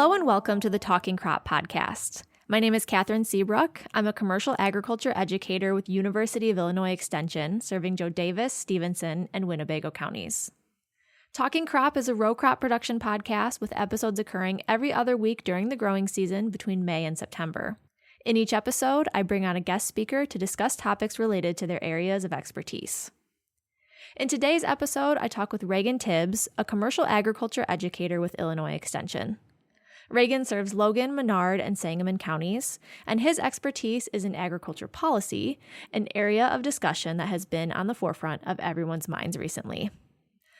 Hello and welcome to the Talking Crop podcast. My name is Kathryn Seebruck. I'm a commercial agriculture educator with University of Illinois Extension, serving Daviess-Stephenson-Winnebago counties. Talking Crop is a row crop production podcast with episodes occurring every other week during the growing season between May and September. In each episode, I bring on a guest speaker to discuss topics related to their areas of expertise. In today's episode, I talk with Reagen Tibbs, a commercial agriculture educator with Illinois Extension. Reagen serves Logan, Menard, and Sangamon counties, and his expertise is in agriculture policy, an area of discussion that has been on the forefront of everyone's minds recently.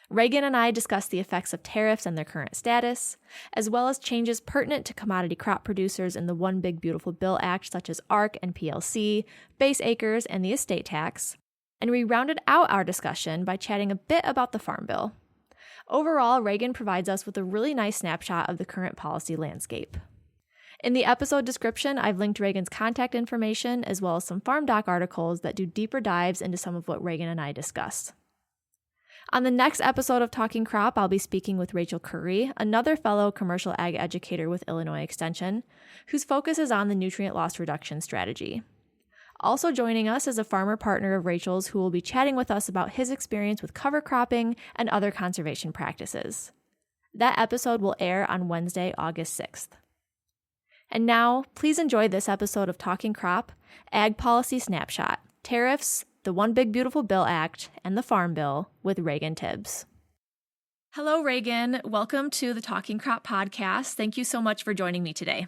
Reagen and I discuss the effects of tariffs and their current status, as well as changes pertinent to commodity crop producers in the One Big Beautiful Bill Act, such as ARC and PLC, base acres, and the estate tax. And we rounded out our discussion by chatting a bit about the Farm Bill. Overall, Reagen provides us with a really nice snapshot of the current policy landscape. In the episode description, I've linked Reagen's contact information as well as some Farm Doc articles that do deeper dives into some of what Reagen and I discussed. On the next episode of Talking Crop, I'll be speaking with Rachel Curry, another fellow commercial ag educator with Illinois Extension, whose focus is on the nutrient loss reduction strategy. Also joining us is a farmer partner of Rachel's who will be chatting with us about his experience with cover cropping and other conservation practices. That episode will air on Wednesday, August 6th. And now, please enjoy this episode of Talking Crop, Ag Policy Snapshot, Tariffs, the One Big Beautiful Bill Act, and the Farm Bill with Reagen Tibbs. Hello, Reagen. Welcome to the Talking Crop podcast. Thank you so much for joining me today.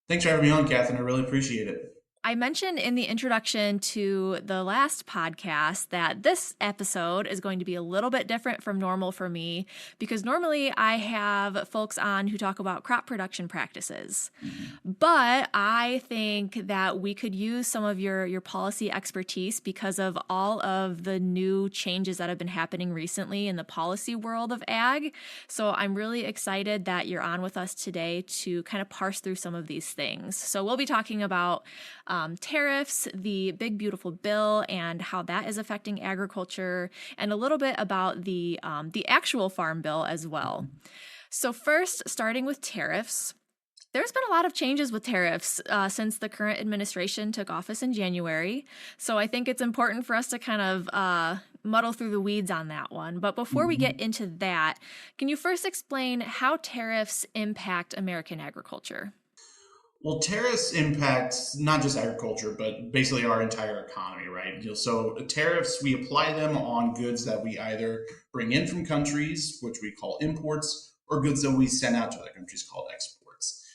Thanks for having me on, Kathryn. I really appreciate it. I mentioned in the introduction to the last podcast that this episode is going to be a little bit different from normal for me because normally I have folks on who talk about crop production practices. But I think that we could use some of your policy expertise because of all of the new changes that have been happening recently in the policy world of ag. So I'm really excited that you're on with us today to kind of parse through some of these things. So we'll be talking about tariffs, the big beautiful bill, and how that is affecting agriculture, and a little bit about the actual farm bill as well. So first, starting with tariffs, there's been a lot of changes with tariffs since the current administration took office in January. So I think it's important for us to kind of muddle through the weeds on that one. But before we get into that, can you first explain how tariffs impact American agriculture? Well, tariffs impact not just agriculture, but basically our entire economy, right? So tariffs, we apply them on goods that we either bring in from countries, which we call imports, or goods that we send out to other countries called exports.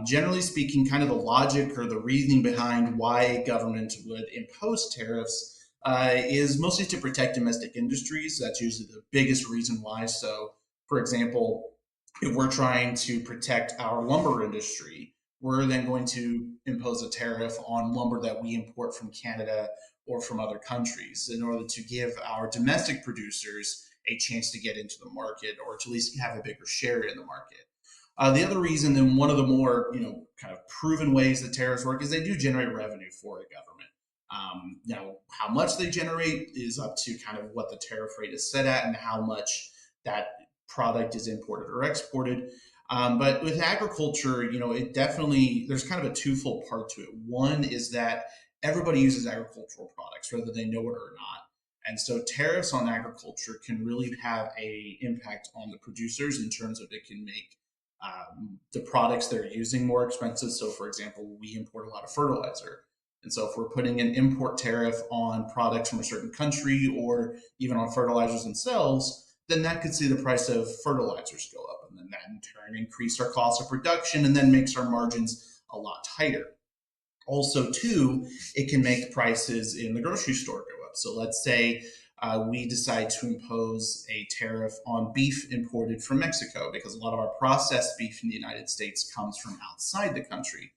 Generally speaking, kind of the logic or the reasoning behind why a government would impose tariffs is mostly to protect domestic industries. That's usually the biggest reason why. So, for example, if we're trying to protect our lumber industry, we're then going to impose a tariff on lumber that we import from Canada or from other countries in order to give our domestic producers a chance to get into the market or to at least have a bigger share in the market. The other reason, and one of the more kind of proven ways that tariffs work, is they do generate revenue for a government. Now, how much they generate is up to kind of what the tariff rate is set at and how much that product is imported or exported. But with agriculture, it definitely, there's kind of a twofold part to it. One is that everybody uses agricultural products, whether they know it or not. And so tariffs on agriculture can really have an impact on the producers in terms of it can make the products they're using more expensive. So, for example, we import a lot of fertilizer. And so if we're putting an import tariff on products from a certain country or even on fertilizers themselves, then that could see the price of fertilizers go up. And then that in turn increase our cost of production and then makes our margins a lot tighter. Also, too, it can make prices in the grocery store go up. So let's say we decide to impose a tariff on beef imported from Mexico because a lot of our processed beef in the United States comes from outside the country.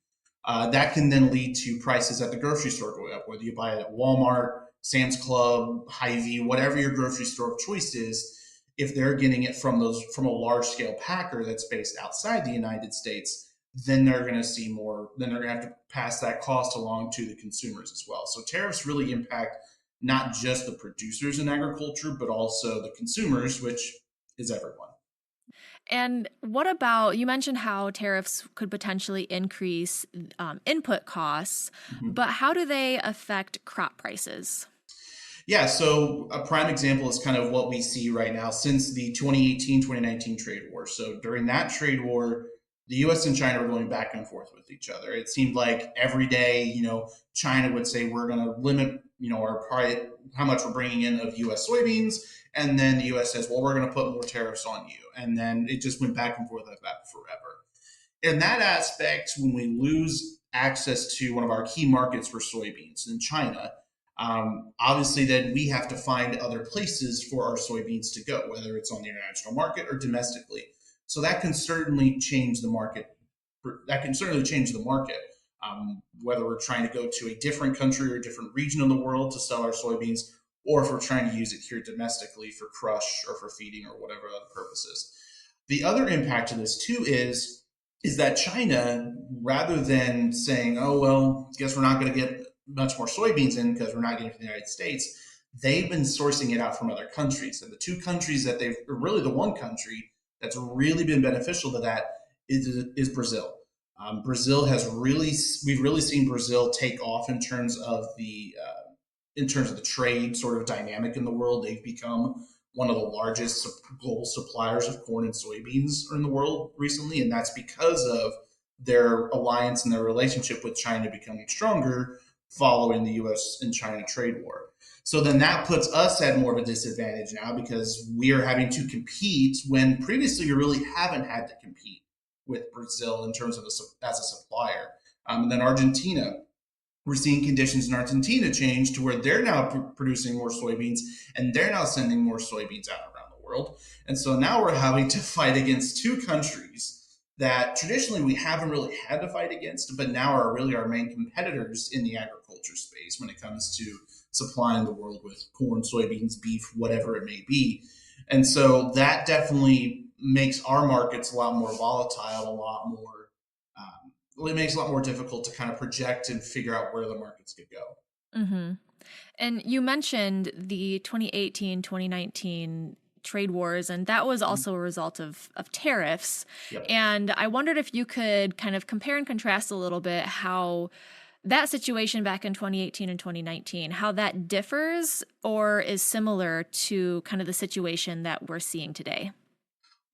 That can then lead to prices at the grocery store going up, whether you buy it at Walmart, Sam's Club, Hy-Vee, whatever your grocery store of choice is. If they're getting it from a large scale packer that's based outside the United States, then they're going to see more, then they're going to have to pass that cost along to the consumers as well. So tariffs really impact not just the producers in agriculture, but also the consumers, which is everyone. And what about, you mentioned how tariffs could potentially increase input costs, Mhm. but how do they affect crop prices? Yeah, so a prime example is kind of what we see right now since the 2018-2019 trade war. So during that trade war, the US and China were going back and forth with each other. It seemed like every day, China would say, we're going to limit, our price, how much we're bringing in of US soybeans. And then the US says, well, we're going to put more tariffs on you. And then it just went back and forth like that forever. In that aspect, when we lose access to one of our key markets for soybeans in China, obviously then we have to find other places for our soybeans to go, whether it's on the international market or domestically. So that can certainly change the market. That can certainly change the market. Whether we're trying to go to a different country or a different region of the world to sell our soybeans, or if we're trying to use it here domestically for crush or for feeding or whatever other purposes. The other impact of this too is that China, rather than saying, oh, well, guess we're not going to get much more soybeans in because we're not getting from the United States, they've been sourcing it out from other countries. And the two countries that they've, or really the one country that's really been beneficial to that is Brazil. Brazil has really, we've really seen Brazil take off in terms of the trade sort of dynamic in the world. They've become one of the largest global suppliers of corn and soybeans in the world recently, and that's because of their alliance and their relationship with China becoming stronger following the U.S. and China trade war. So then that puts us at more of a disadvantage now because we are having to compete when previously you really haven't had to compete with Brazil in terms of as a supplier. And then Argentina, we're seeing conditions in Argentina change to where they're now producing more soybeans and they're now sending more soybeans out around the world. And so now we're having to fight against two countries that traditionally we haven't really had to fight against, but now are really our main competitors in the agriculture space when it comes to supplying the world with corn, soybeans, beef, whatever it may be. And so that definitely makes our markets a lot more volatile, a lot more it makes it a lot more difficult to kind of project and figure out where the markets could go. Mm-hmm. And you mentioned the 2018, 2019 trade wars, and that was also a result of tariffs. Yep. And I wondered if you could kind of compare and contrast a little bit how that situation back in 2018 and 2019, how that differs or is similar to kind of the situation that we're seeing today.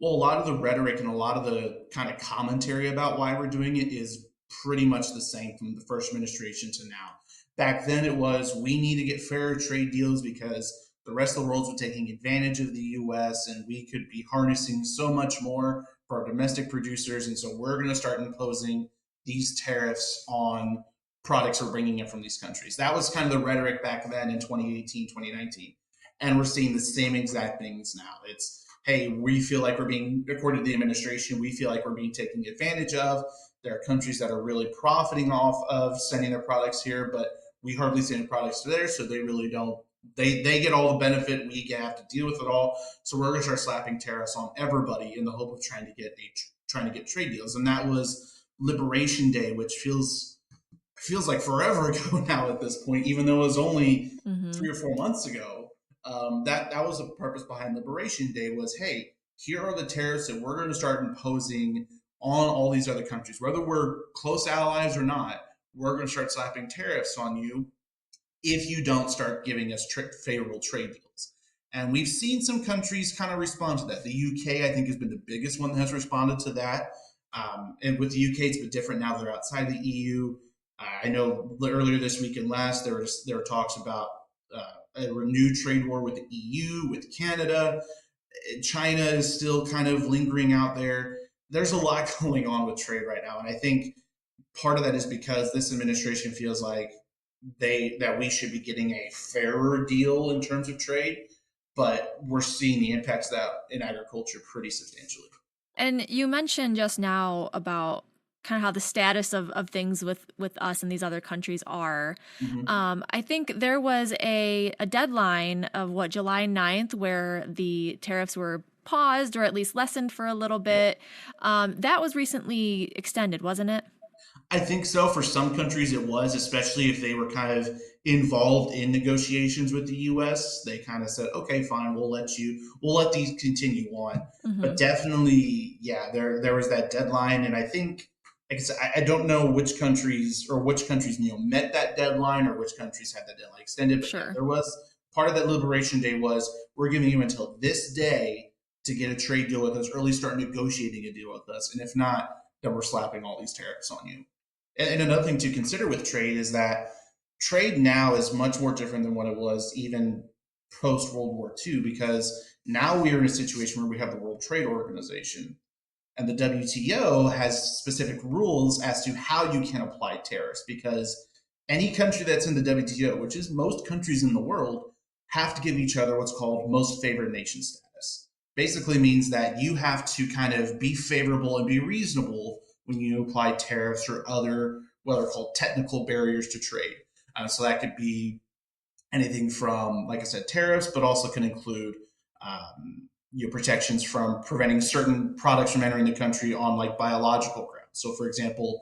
Well, a lot of the rhetoric and a lot of the kind of commentary about why we're doing it is pretty much the same from the first administration to now. Back then, it was we need to get fairer trade deals because the rest of the world's taking advantage of the US and we could be harnessing so much more for our domestic producers. And so we're going to start imposing these tariffs on products we're bringing in from these countries. That was kind of the rhetoric back then in 2018, 2019. And we're seeing the same exact things now. It's, hey, we feel like we're being, according to the administration, we feel like we're being taken advantage of. There are countries that are really profiting off of sending their products here, but we hardly send products to there, so they really don't. They get all the benefit. We have to deal with it all. So we're going to start slapping tariffs on everybody in the hope of trying to get trade deals. And that was Liberation Day, which feels like forever ago now at this point, even though it was only 3 or 4 months ago. That was the purpose behind Liberation Day was, hey, here are the tariffs that we're going to start imposing on all these other countries, whether we're close allies or not. We're going to start slapping tariffs on you if you don't start giving us favorable trade deals. And we've seen some countries kind of respond to that. The UK, I think, has been the biggest one that has responded to that. And with the UK, it's been different now they're outside the EU. I know earlier this week and last, there were talks about a renewed trade war with the EU, with Canada. China is still kind of lingering out there. There's a lot going on with trade right now. And I think part of that is because this administration feels like that we should be getting a fairer deal in terms of trade, but we're seeing the impacts of that in agriculture pretty substantially. And you mentioned just now about kind of how the status of things with us and these other countries are. Mm-hmm. I think there was a deadline of July 9th where the tariffs were paused or at least lessened for a little bit. That was recently extended, wasn't it? I think so. For some countries, it was, especially if they were kind of involved in negotiations with the U.S. They kind of said, "Okay, fine, we'll let these continue on." Hmm. But definitely, yeah, there was that deadline, and I think, like I said, I don't know which countries met that deadline or which countries had that deadline extended. But yeah, Sure. there was part of that Liberation Day was we're giving you until this day to get a trade deal with us, or at least start negotiating a deal with us, and if not, then we're slapping all these tariffs on you. And another thing to consider with trade is that trade now is much more different than what it was even post World War II, because now we are in a situation where we have the World Trade Organization, and the WTO has specific rules as to how you can apply tariffs, because any country that's in the WTO, which is most countries in the world, have to give each other what's called most favored nation status. Basically means that you have to kind of be favorable and be reasonable when you apply tariffs or other what are called technical barriers to trade. So that could be anything from, like I said, tariffs, but also can include protections from preventing certain products from entering the country on like biological grounds. So, for example,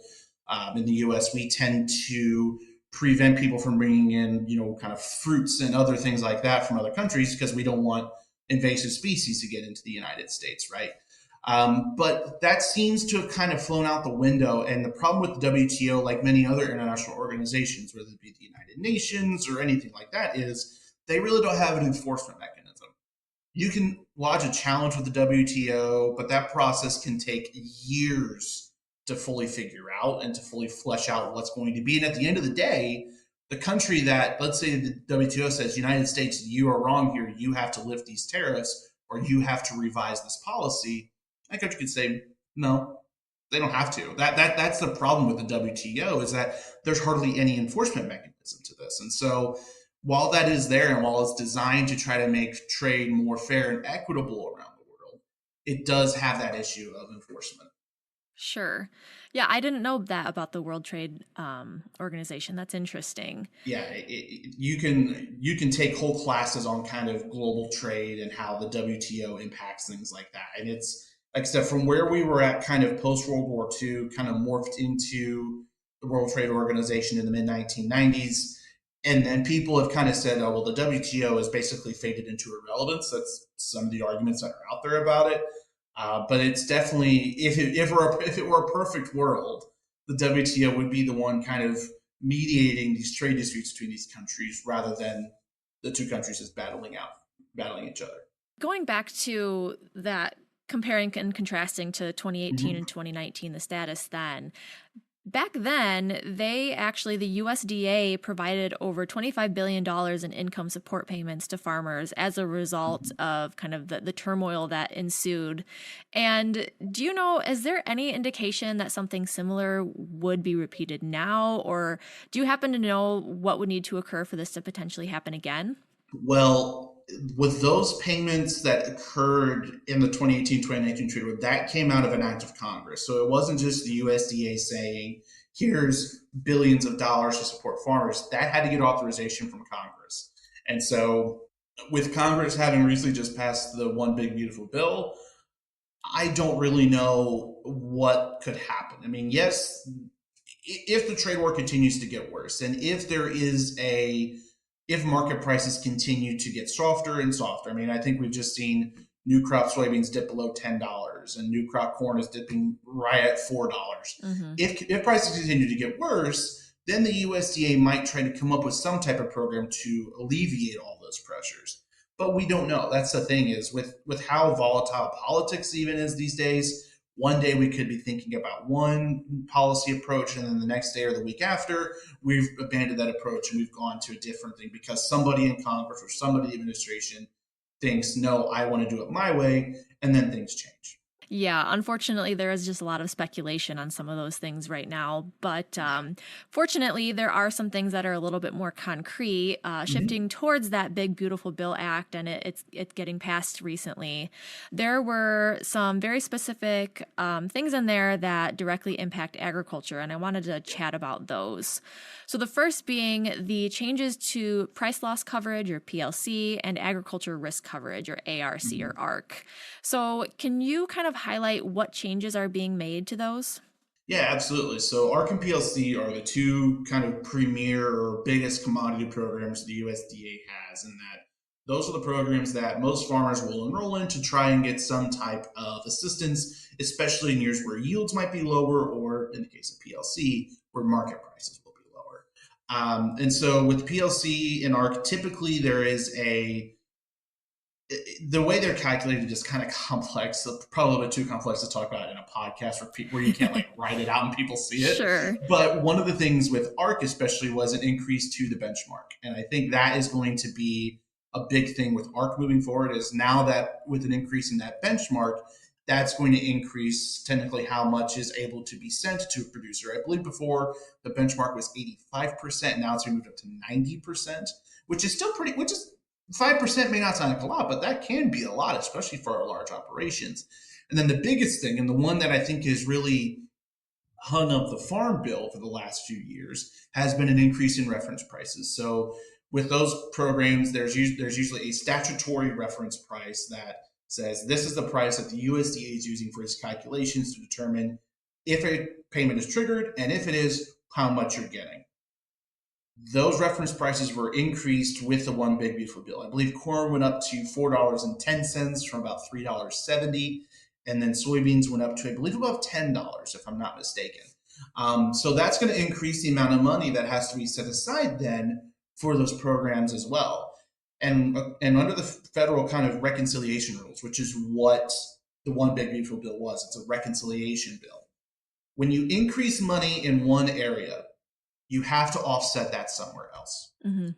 in the U.S., we tend to prevent people from bringing in, kind of fruits and other things like that from other countries because we don't want invasive species to get into the United States, right? But that seems to have kind of flown out the window. And the problem with the WTO, like many other international organizations, whether it be the United Nations or anything like that, is they really don't have an enforcement mechanism. You can lodge a challenge with the WTO, but that process can take years to fully figure out and to fully flesh out what's going to be. And at the end of the day, the country that, let's say the WTO says, United States, you are wrong here, you have to lift these tariffs or you have to revise this policy, that country could say, no, they don't have to. That's the problem with the WTO, is that there's hardly any enforcement mechanism to this. And so while that is there and while it's designed to try to make trade more fair and equitable around the world, it does have that issue of enforcement. Sure. Yeah, I didn't know that about the World Trade Organization. That's interesting. Yeah, you can take whole classes on kind of global trade and how the WTO impacts things like that. And it's like I said, from where we were at kind of post World War II, kind of morphed into the World Trade Organization in the mid 1990s. And then people have kind of said, oh, well, the WTO has basically faded into irrelevance. That's some of the arguments that are out there about it. But it's definitely, if it were a perfect world, the WTO would be the one kind of mediating these trade disputes between these countries rather than the two countries just battling each other. Going back to that, comparing and contrasting to 2018 Mm-hmm. and 2019, the status then. Back then, the USDA provided over $25 billion in income support payments to farmers as a result of kind of the turmoil that ensued. And do you know, is there any indication that something similar would be repeated now? Or do you happen to know what would need to occur for this to potentially happen again? Well, with those payments that occurred in the 2018-2019 trade war, that came out of an act of Congress. So it wasn't just the USDA saying, here's billions of dollars to support farmers. That had to get authorization from Congress. And so with Congress having recently just passed the One Big Beautiful Bill, I don't really know what could happen. I mean, yes, if the trade war continues to get worse, and if market prices continue to get softer and softer, I mean, I think we've just seen new crop soybeans dip below $10, and new crop corn is dipping right at $4. Mm-hmm. If prices continue to get worse, then the USDA might try to come up with some type of program to alleviate all those pressures. But we don't know. That's the thing, is with how volatile politics even is these days. One day we could be thinking about one policy approach, and then the next day or the week after, we've abandoned that approach and we've gone to a different thing because somebody in Congress or somebody in the administration thinks, no, I want to do it my way, and then things change. Yeah, unfortunately, there is just a lot of speculation on some of those things right now. But fortunately, there are some things that are a little bit more concrete, shifting towards that Big Beautiful Bill Act, and it's getting passed recently. There were some very specific things in there that directly impact agriculture, and I wanted to chat about those. So the first being the changes to price loss coverage, or PLC, and agriculture risk coverage, or ARC or ARC. So can you kind of highlight what changes are being made to those? Yeah, absolutely. So ARC and PLC are the two kind of premier or biggest commodity programs the USDA has, and that those are the programs that most farmers will enroll in to try and get some type of assistance, especially in years where yields might be lower, or in the case of PLC, where market prices will be lower. And so with PLC and ARC, typically there is the way they're calculated is kind of complex, so probably a little bit too complex to talk about in a podcast where you can't like write it out and people see it. Sure. But one of the things with ARC especially was an increase to the benchmark. And I think that is going to be a big thing with ARC moving forward, is now that with an increase in that benchmark, that's going to increase technically how much is able to be sent to a producer. I believe before the benchmark was 85%. Now it's moved up to 90%, which is still which is 5% may not sound like a lot, but that can be a lot, especially for our large operations. And then the biggest thing, and the one that I think is really hung up the farm bill for the last few years, has been an increase in reference prices. So with those programs, there's usually a statutory reference price that says this is the price that the USDA is using for its calculations to determine if a payment is triggered, and if it is, how much you're getting. Those reference prices were increased with the One Big Beautiful Bill. I believe corn went up to $4.10 from about $3.70, and then soybeans went up to, I believe, above $10, if I'm not mistaken. So that's going to increase the amount of money that has to be set aside then for those programs as well. And under the federal kind of reconciliation rules, which is what the One Big Beautiful Bill was, it's a reconciliation bill. When you increase money in one area, you have to offset that somewhere else. Mm-hmm.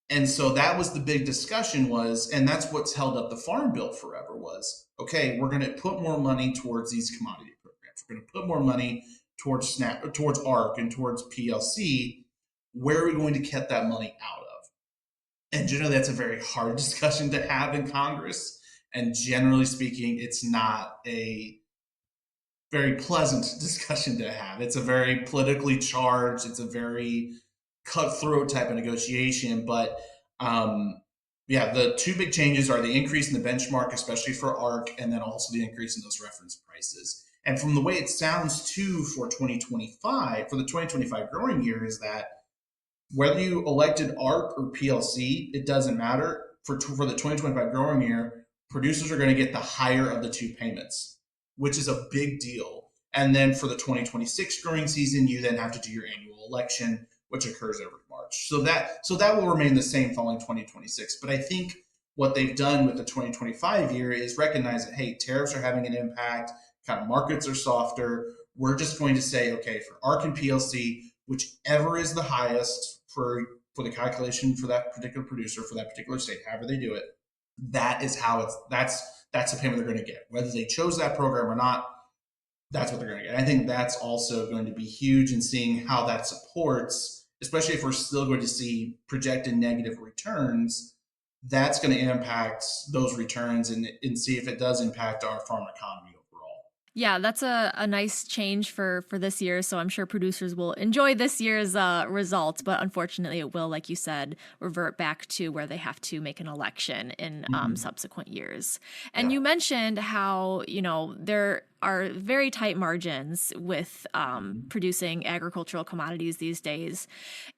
And so that was the big discussion was, and that's what's held up the farm bill forever was, okay, we're going to put more money towards these commodity programs. We're going to put more money towards towards ARC and towards PLC. Where are we going to get that money out of? And generally that's a very hard discussion to have in Congress. And generally speaking, it's not a very pleasant discussion to have. It's a very politically charged, it's a very cutthroat type of negotiation. But the two big changes are the increase in the benchmark, especially for ARC, and then also the increase in those reference prices. And from the way it sounds too for 2025, for the 2025 growing year, is that whether you elected ARC or PLC, it doesn't matter. For the 2025 growing year, producers are going to get the higher of the two payments, which is a big deal. And then for the 2026 growing season, you then have to do your annual election, which occurs every March. So that will remain the same following 2026. But I think what they've done with the 2025 year is recognize that, hey, tariffs are having an impact, kind of markets are softer. We're just going to say, okay, for ARC and PLC, whichever is the highest for the calculation for that particular producer, for that particular state, however they do it, that is how that's the payment they're going to get. Whether they chose that program or not, that's what they're going to get. I think that's also going to be huge in seeing how that supports, especially if we're still going to see projected negative returns. That's going to impact those returns and see if it does impact our farm economy overall. Yeah, that's a nice change for this year. So I'm sure producers will enjoy this year's results, but unfortunately it will, like you said, revert back to where they have to make an election in subsequent years. And you mentioned how, there are very tight margins with producing agricultural commodities these days.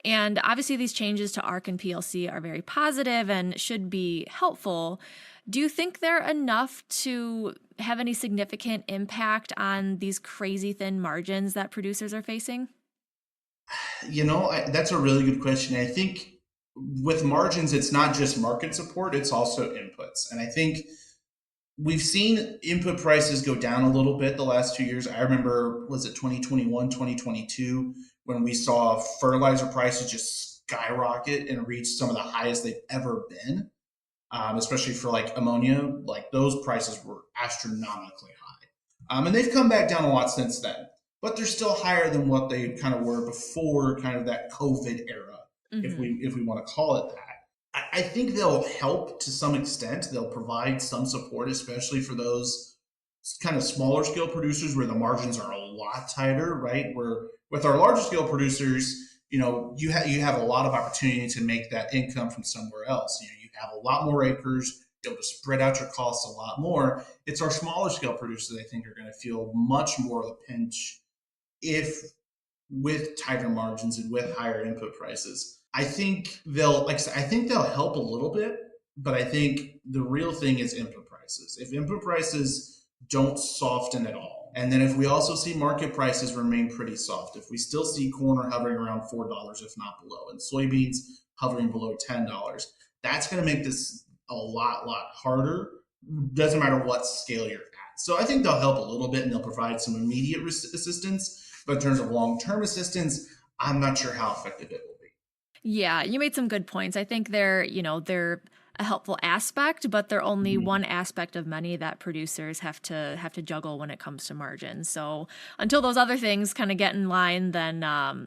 And obviously these changes to ARC and PLC are very positive and should be helpful. Do you think they're enough to have any significant impact on these crazy thin margins that producers are facing? That's a really good question. I think with margins, it's not just market support, it's also inputs. And I think we've seen input prices go down a little bit the last 2 years. I remember, was it 2021, 2022, when we saw fertilizer prices just skyrocket and reach some of the highest they've ever been. Especially for like ammonia, like those prices were astronomically high. And they've come back down a lot since then, but they're still higher than what they kind of were before kind of that COVID era, if we want to call it that. I think they'll help to some extent. They'll provide some support, especially for those kind of smaller scale producers where the margins are a lot tighter, right? Where with our larger scale producers, you have a lot of opportunity to make that income from somewhere else. You have a lot more acres, be able to spread out your costs a lot more. It's our smaller scale producers, I think, are going to feel much more of a pinch if with tighter margins and with higher input prices, I think they'll, like I said, I think they'll help a little bit, but I think the real thing is input prices. If input prices don't soften at all, and then if we also see market prices remain pretty soft, if we still see corn hovering around $4, if not below, and soybeans hovering below $10, that's going to make this a lot harder. Doesn't matter what scale you're at. So I think they'll help a little bit and they'll provide some immediate assistance. But in terms of long-term assistance, I'm not sure how effective it will be. Yeah, you made some good points. I think they're a helpful aspect, but they're only one aspect of many that producers have to juggle when it comes to margins. So until those other things kind of get in line, then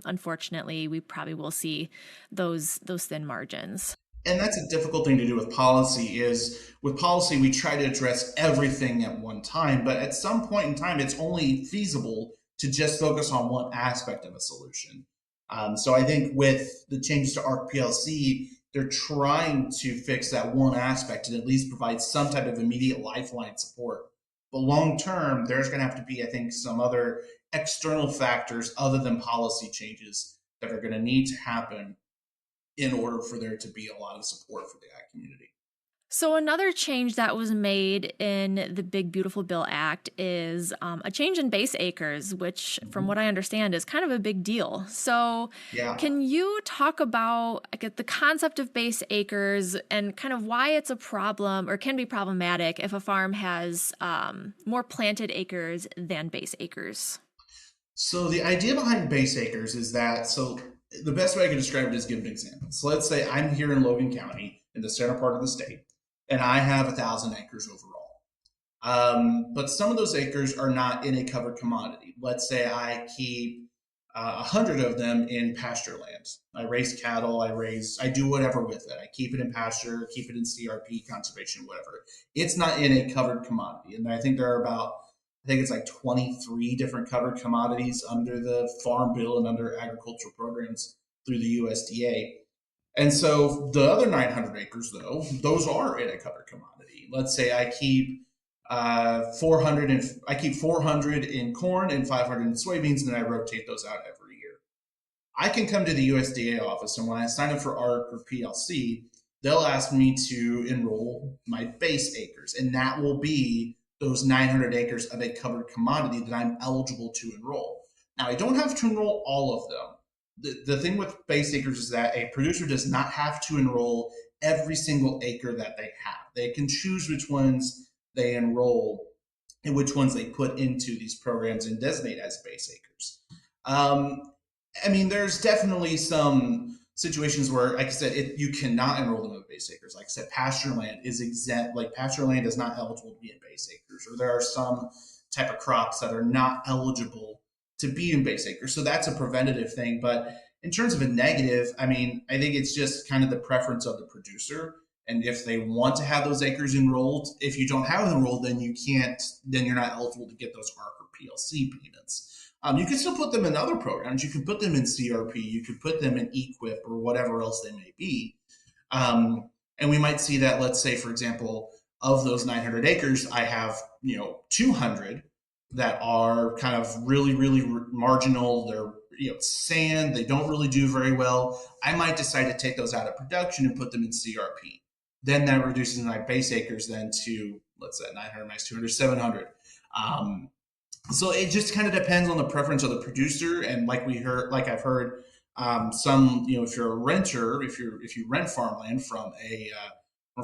unfortunately we probably will see those thin margins. And that's a difficult thing to do with policy. Is with policy we try to address everything at one time, but at some point in time it's only feasible to just focus on one aspect of a solution. So I think with the changes to ARC PLC, they're trying to fix that one aspect and at least provide some type of immediate lifeline support. But long term, there's going to have to be, I think, some other external factors other than policy changes that are going to need to happen in order for there to be a lot of support for the ag community. So another change that was made in the Big Beautiful Bill Act is a change in base acres, which from what I understand is kind of a big deal. So Can you talk about the concept of base acres and kind of why it's a problem or can be problematic if a farm has more planted acres than base acres? So the idea behind base acres is that, so the best way I can describe it is give an example. So let's say I'm here in Logan County in the center part of the state, and I have 1,000 acres overall. But some of those acres are not in a covered commodity. Let's say I keep 100 of them in pasture land. I raise cattle, I do whatever with it. I keep it in pasture, keep it in CRP, conservation, whatever. It's not in a covered commodity. And I think there are about, I think it's like 23 different covered commodities under the Farm Bill and under agricultural programs through the USDA. And so the other 900 acres, though, those are in a covered commodity. Let's say I keep 400 in corn and 500 in soybeans, and then I rotate those out every year. I can come to the USDA office, and when I sign up for ARC or PLC, they'll ask me to enroll my base acres, and that will be those 900 acres of a covered commodity that I'm eligible to enroll. Now, I don't have to enroll all of them. The thing with base acres is that a producer does not have to enroll every single acre that they have. They can choose which ones they enroll and which ones they put into these programs and designate as base acres. I mean, there's definitely some situations where, like I said, you cannot enroll them in base acres. Like I said, pasture land is exempt. Like pasture land is not eligible to be in base acres, or there are some type of crops that are not eligible to be in base acres. So that's a preventative thing. But in terms of a negative, I mean, I think it's just kind of the preference of the producer. And if they want to have those acres enrolled, if you don't have them enrolled, then you're not eligible to get those ARC or PLC payments. You can still put them in other programs. You can put them in CRP. You could put them in EQIP or whatever else they may be. And we might see that, let's say, for example, of those 900 acres, I have 200 that are kind of really, really marginal. They're sand. They don't really do very well. I might decide to take those out of production and put them in CRP. Then that reduces my base acres then to, let's say, 900 minus 200, 700. So it just kind of depends on the preference of the producer. And like I've heard, some, if you're a renter, if you rent farmland from a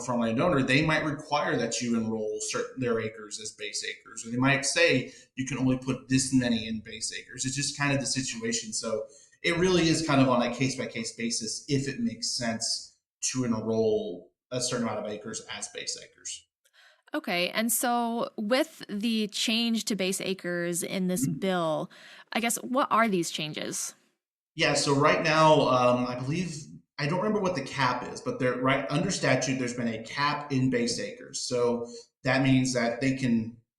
farmland owner, they might require that you enroll their acres as base acres, or they might say you can only put this many in base acres. It's just kind of the situation. So it really is kind of on a case by case basis if it makes sense to enroll a certain amount of acres as base acres. Okay, and so with the change to base acres in this bill, I guess, what are these changes? Yeah, so right now, I believe, I don't remember what the cap is, but right under statute, there's been a cap in base acres. So that means that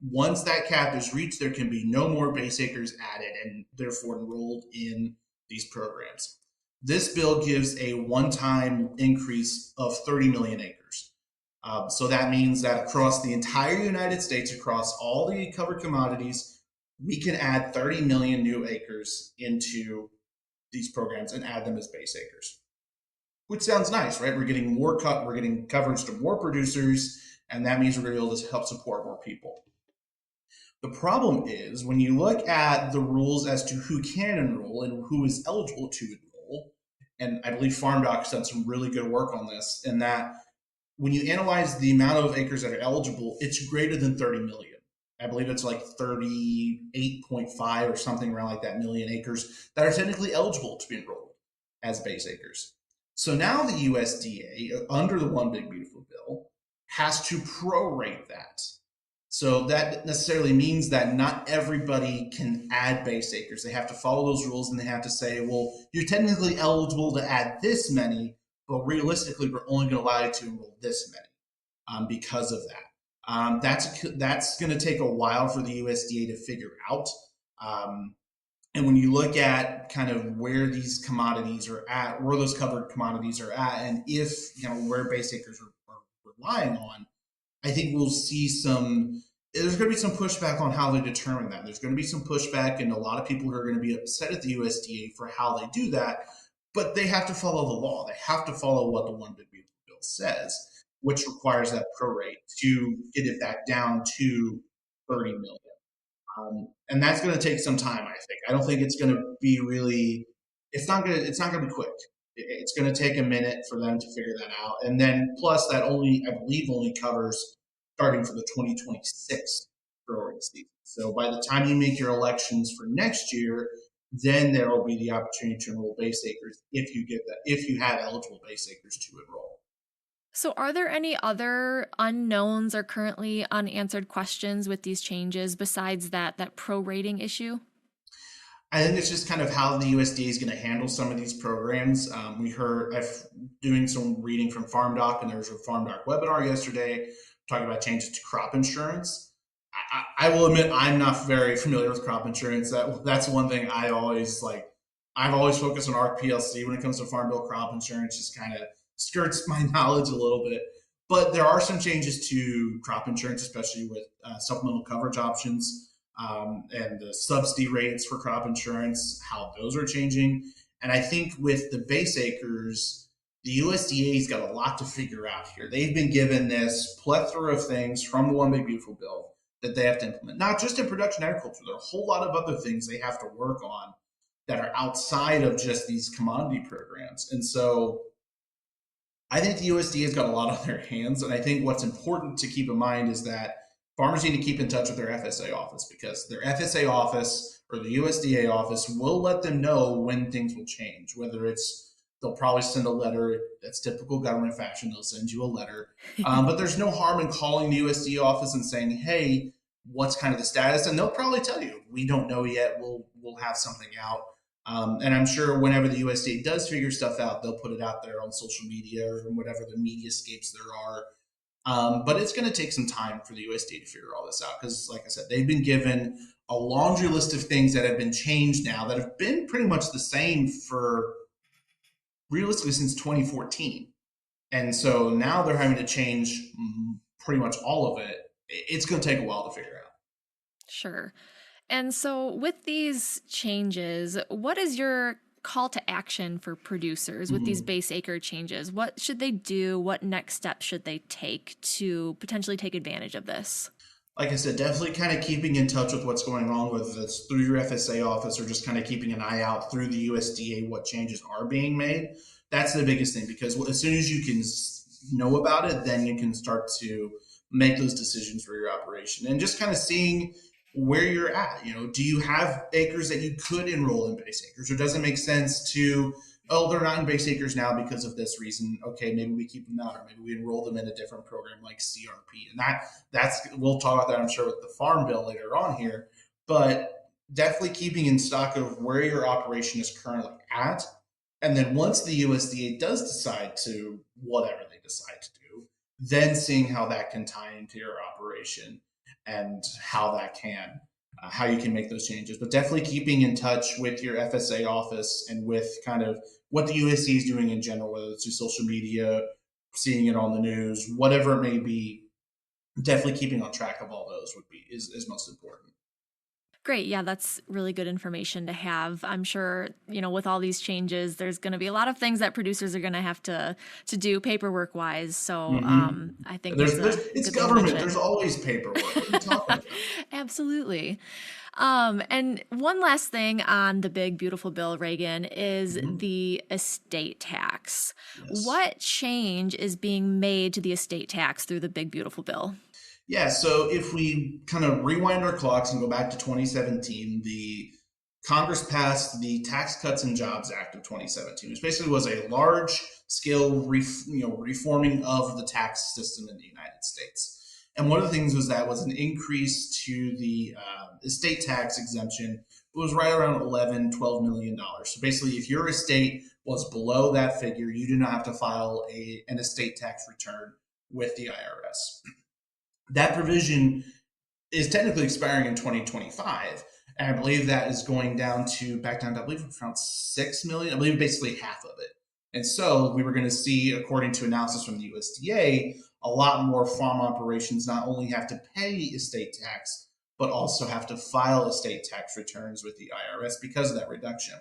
once that cap is reached, there can be no more base acres added and therefore enrolled in these programs. This bill gives a one-time increase of 30 million acres. So that means that across the entire United States, across all the covered commodities, we can add 30 million new acres into these programs and add them as base acres, which sounds nice, right? We're getting we're getting coverage to more producers, and that means we're going to be able to help support more people. The problem is when you look at the rules as to who can enroll and who is eligible to enroll, and I believe FarmDoc's done some really good work on this, in that when you analyze the amount of acres that are eligible, it's greater than 30 million. I believe it's like 38.5 or something around like that million acres that are technically eligible to be enrolled as base acres. So now the USDA, under the One Big Beautiful Bill, has to prorate that. So that necessarily means that not everybody can add base acres. They have to follow those rules, and they have to say, well, you're technically eligible to add this many, but realistically, we're only going to allow you to enroll this many because of that. That's going to take a while for the USDA to figure out. And when you look at kind of where these commodities are at, where those covered commodities are at, and if where base acres are relying on, I think we'll see there's going to be some pushback on how they determine that. There's going to be some pushback, and a lot of people who are going to be upset at the USDA for how they do that, but they have to follow the law. They have to follow what the One Big Beautiful Bill says, which requires that prorate to get it back down to 30 million. And that's going to take some time, I think. I don't think it's going to be it's not going to be quick. It's going to take a minute for them to figure that out. And then plus that I believe only covers starting for the 2026 growing season. So by the time you make your elections for next year, then there will be the opportunity to enroll base acres if you have eligible base acres to enroll. So are there any other unknowns or currently unanswered questions with these changes besides that prorating issue? I think it's just kind of how the USDA is going to handle some of these programs. We heard doing some reading from FarmDoc, and there was a FarmDoc webinar yesterday talking about changes to crop insurance. I will admit I'm not very familiar with crop insurance. That's one thing I've always focused on ARC PLC when it comes to Farm Bill crop insurance. Just kind of skirts my knowledge a little bit. But there are some changes to crop insurance, especially with supplemental coverage options. And the subsidy rates for crop insurance, how those are changing. And I think with the base acres, the USDA's got a lot to figure out here. They've been given this plethora of things from the One Big Beautiful Bill that they have to implement, not just in production agriculture. There are a whole lot of other things they have to work on that are outside of just these commodity programs. And so I think the USDA has got a lot on their hands. And I think what's important to keep in mind is that farmers need to keep in touch with their FSA office, because their FSA office or the USDA office will let them know when things will change, whether they'll probably send a letter. That's typical government fashion. They'll send you a letter. But there's no harm in calling the USDA office and saying, hey, what's kind of the status? And they'll probably tell you, we don't know yet. We'll have something out. And I'm sure whenever the USDA does figure stuff out, they'll put it out there on social media or whatever the media scapes there are. But it's going to take some time for the USDA to figure all this out, because, like I said, they've been given a laundry list of things that have been changed now that have been pretty much the same for realistically since 2014. And so now they're having to change pretty much all of it. It's going to take a while to figure out. Sure. And so with these changes, what is your call to action for producers with these base acre changes? What should they do? What next steps should they take to potentially take advantage of this? Like I said, definitely kind of keeping in touch with what's going on, whether that's through your FSA office or just kind of keeping an eye out through the USDA, what changes are being made. That's the biggest thing, because as soon as you can know about it, then you can start to make those decisions for your operation, and just kind of seeing where you're at. Do you have acres that you could enroll in base acres, or does it make sense to, they're not in base acres now because of this reason. Okay, maybe we keep them out, or maybe we enroll them in a different program like CRP. And we'll talk about that, I'm sure, with the Farm Bill later on here. But definitely keeping in stock of where your operation is currently at. And then once the USDA does decide to, whatever they decide to do, then seeing how that can tie into your operation and how you can make those changes. But definitely keeping in touch with your FSA office and with kind of what the USDA is doing in general, whether it's through social media, seeing it on the news, whatever it may be. Definitely keeping on track of all those is most important. Great. Yeah, that's really good information to have. I'm sure, with all these changes, there's going to be a lot of things that producers are going to have to do paperwork wise. So Hmm. I think There's, that's there's, a it's good thing to government. There's mention. always paperwork. What are you talking about? Absolutely. And one last thing on the big, beautiful bill, Reagan, is Mhm. the estate tax. Yes. What change is being made to the estate tax through the big, beautiful bill? Yeah, so if we kind of rewind our clocks and go back to 2017, the Congress passed the Tax Cuts and Jobs Act of 2017, which basically was a large scale reforming of the tax system in the United States. And one of the things was an increase to the estate tax exemption. It was right around 11, $12 million. So basically, if your estate was below that figure, you do not have to file an estate tax return with the IRS. That provision is technically expiring in 2025. And I believe that is going down to back down to, I believe, around 6 million. I believe basically half of it. And so we were going to see, according to analysis from the USDA, a lot more farm operations not only have to pay estate tax, but also have to file estate tax returns with the IRS because of that reduction.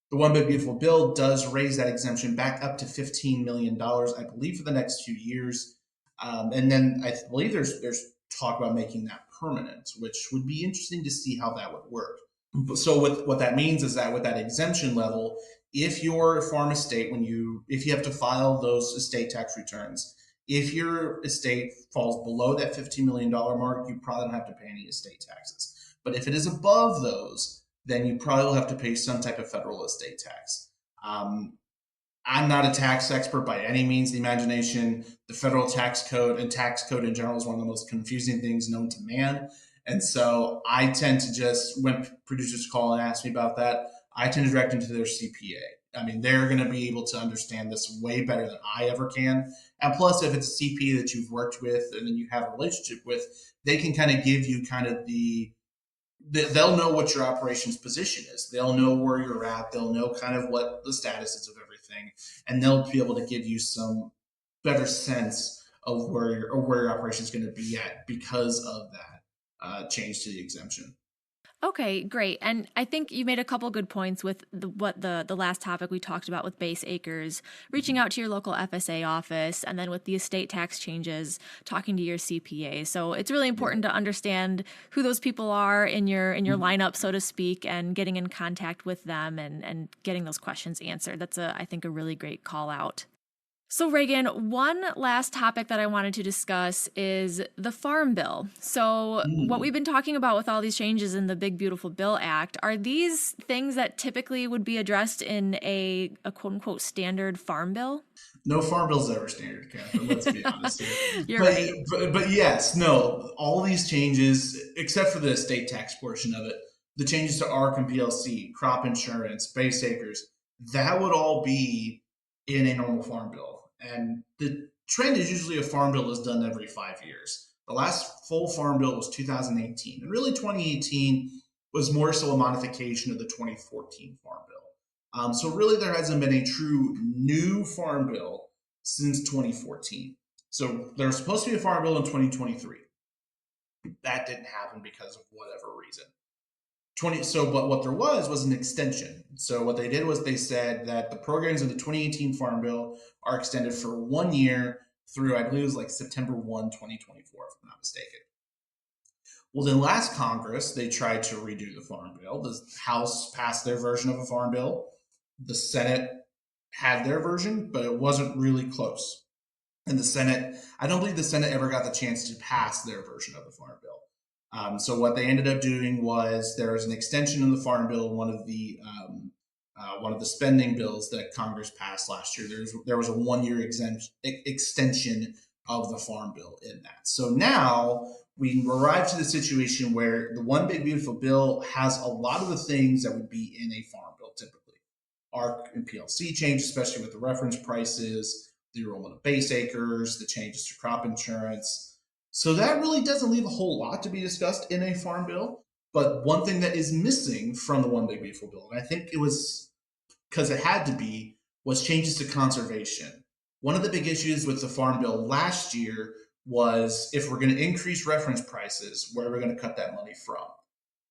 The One Big Beautiful Bill does raise that exemption back up to $15 million, I believe, for the next few years. And then I believe there's talk about making that permanent, which would be interesting to see how that would work. So what that means is that with that exemption level, if your farm estate, if you have to file those estate tax returns, if your estate falls below that $15 million mark, you probably don't have to pay any estate taxes. But if it is above those, then you probably will have to pay some type of federal estate tax. Um, I'm not a tax expert by any means of the imagination. The federal tax code and tax code in general is one of the most confusing things known to man. And so I tend to just, when producers call and ask me about that, I tend to direct them to their CPA. I mean, they're going to be able to understand this way better than I ever can. And plus, if it's a CPA that you've worked with and then you have a relationship with, they can kind of give you kind of they'll know what your operations position is. They'll know where you're at. They'll know kind of what the status is of everything, and they'll be able to give you some better sense of where your operation is going to be at because of that change to the exemption. Okay, great. And I think you made a couple good points with the last topic we talked about with base acres, reaching out to your local FSA office, and then with the estate tax changes, talking to your CPA. So it's really important to understand who those people are in your lineup, so to speak, and getting in contact with them and getting those questions answered. That's I think a really great call out. So, Reagan, one last topic that I wanted to discuss is the Farm Bill. So, what we've Mm. been talking about with all these changes in the Big Beautiful Bill Act, are these things that typically would be addressed in a quote unquote standard farm bill? No farm bill's ever standard, Catherine. Let's be honest here. You're But, right. but yes, no, all these changes, except for the estate tax portion of it, the changes to ARC and PLC, crop insurance, base acres, that would all be in a normal farm bill. And the trend is usually a farm bill is done every 5 years. The last full farm bill was 2018. And really, 2018 was more so a modification of the 2014 farm bill. So really, there hasn't been a true new farm bill since 2014. So there was supposed to be a farm bill in 2023. That didn't happen because of whatever reason. But what there was an extension. So what they did was they said that the programs of the 2018 farm bill are extended for 1 year through, I believe it was like September 1, 2024, if I'm not mistaken. Well, then last Congress, they tried to redo the farm bill. The House passed their version of a farm bill. The Senate had their version, but it wasn't really close. And the Senate, I don't believe the Senate ever got the chance to pass their version of the farm bill. So what they ended up doing was there was an extension in the farm bill, one of the spending bills that Congress passed last year. There was a 1 year extension of the farm bill in that. So now we arrived to the situation where the One Big Beautiful Bill has a lot of the things that would be in a farm bill typically. ARC and PLC change, especially with the reference prices, the enrollment of base acres, the changes to crop insurance. So that really doesn't leave a whole lot to be discussed in a farm bill. But one thing that is missing from the One Big Beautiful Bill, and I think it was because it had to be, was changes to conservation. One of the big issues with the farm bill last year was if we're going to increase reference prices, where are we going to cut that money from?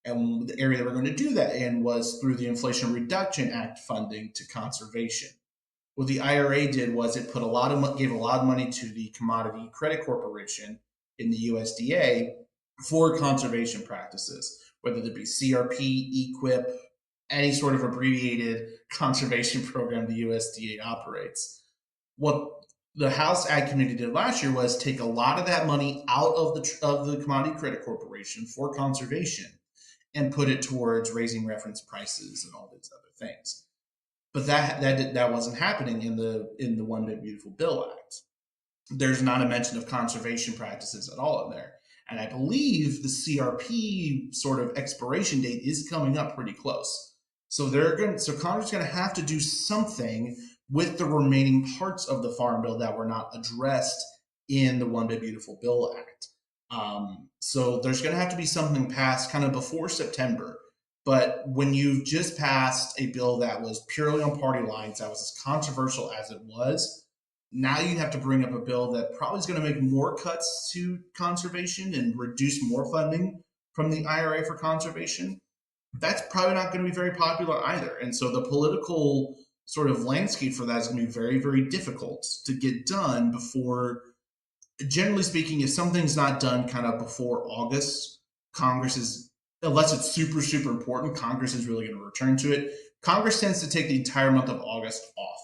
And the area that we're going to do that in was through the Inflation Reduction Act funding to conservation. What the IRA did was it gave a lot of money to the Commodity Credit Corporation in the USDA for conservation practices, whether it be CRP, EQIP, any sort of abbreviated conservation program the USDA operates. What the House Ag Committee did last year was take a lot of that money out of the Commodity Credit Corporation for conservation and put it towards raising reference prices and all these other things. But that wasn't happening in the One Big Beautiful Bill Act. There's not a mention of conservation practices at all in there. And I believe the CRP sort of expiration date is coming up pretty close. So Congress is going to have to do something with the remaining parts of the Farm Bill that were not addressed in the One Big Beautiful Bill Act. So there's going to have to be something passed kind of before September. But when you've just passed a bill that was purely on party lines, that was as controversial as it was, now you have to bring up a bill that probably is going to make more cuts to conservation and reduce more funding from the IRA for conservation. That's probably not going to be very popular either. And so the political sort of landscape for that is going to be very, very difficult to get done before, generally speaking, if something's not done kind of before August, unless it's super, super important, Congress is really going to return to it. Congress tends to take the entire month of August off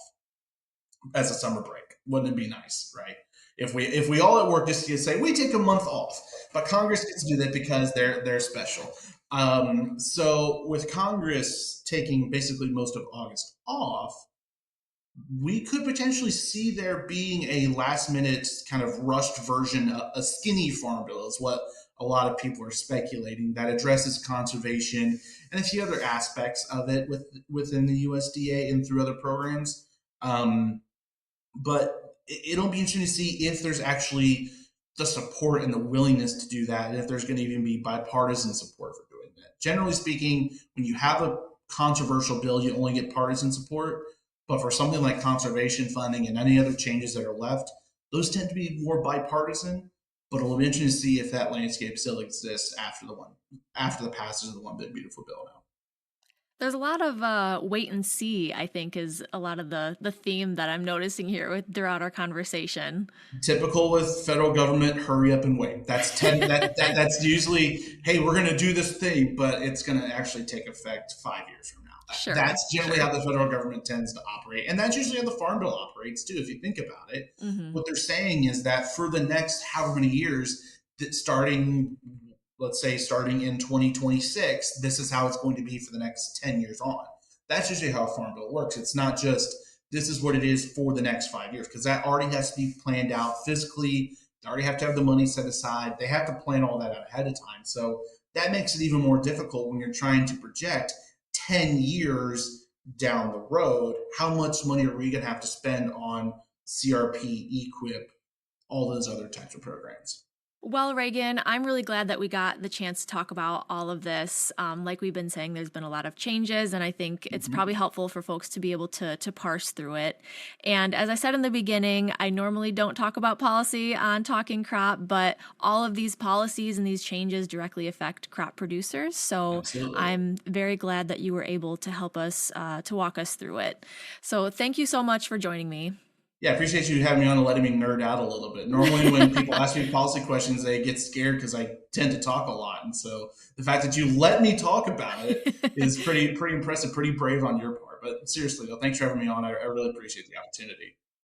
as a summer break. Wouldn't it be nice, right? If we all at work just say we take a month off, but Congress gets to do that because they're special. So with Congress taking basically most of August off, we could potentially see there being a last minute kind of rushed version, a skinny farm bill is what a lot of people are speculating, that addresses conservation and a few other aspects of it within the USDA and through other programs. But it'll be interesting to see if there's actually the support and the willingness to do that, and if there's going to even be bipartisan support for doing that. Generally speaking, when you have a controversial bill, you only get partisan support. But for something like conservation funding and any other changes that are left, those tend to be more bipartisan. But it'll be interesting to see if that landscape still exists after the passage of the One Big Beautiful Bill now. There's a lot of wait and see, I think, is a lot of the theme that I'm noticing here throughout our conversation. Typical with federal government, hurry up and wait. That's that's usually, hey, we're going to do this thing, but it's going to actually take effect 5 years from now. Sure, that's generally how the federal government tends to operate. And that's usually how the Farm Bill operates, too, if you think about it. Mm-hmm. What they're saying is that for the next however many years, that starting in 2026, this is how it's going to be for the next 10 years on. That's usually how a Farm Bill works. It's not just this is what it is for the next 5 years, because that already has to be planned out physically. They already have to have the money set aside. They have to plan all that out ahead of time. So that makes it even more difficult when you're trying to project 10 years down the road. How much money are we going to have to spend on CRP, EQIP, all those other types of programs? Well, Reagen, I'm really glad that we got the chance to talk about all of this. Like we've been saying, there's been a lot of changes, and I think it's probably helpful for folks to be able to parse through it. And as I said in the beginning, I normally don't talk about policy on Talking Crop, but all of these policies and these changes directly affect crop producers. So absolutely. I'm very glad that you were able to help us to walk us through it. So thank you so much for joining me. Yeah, I appreciate you having me on and letting me nerd out a little bit. Normally when people ask me policy questions, they get scared because I tend to talk a lot. And so the fact that you let me talk about it is pretty impressive, pretty brave on your part. But seriously, though, thanks for having me on. I really appreciate the opportunity.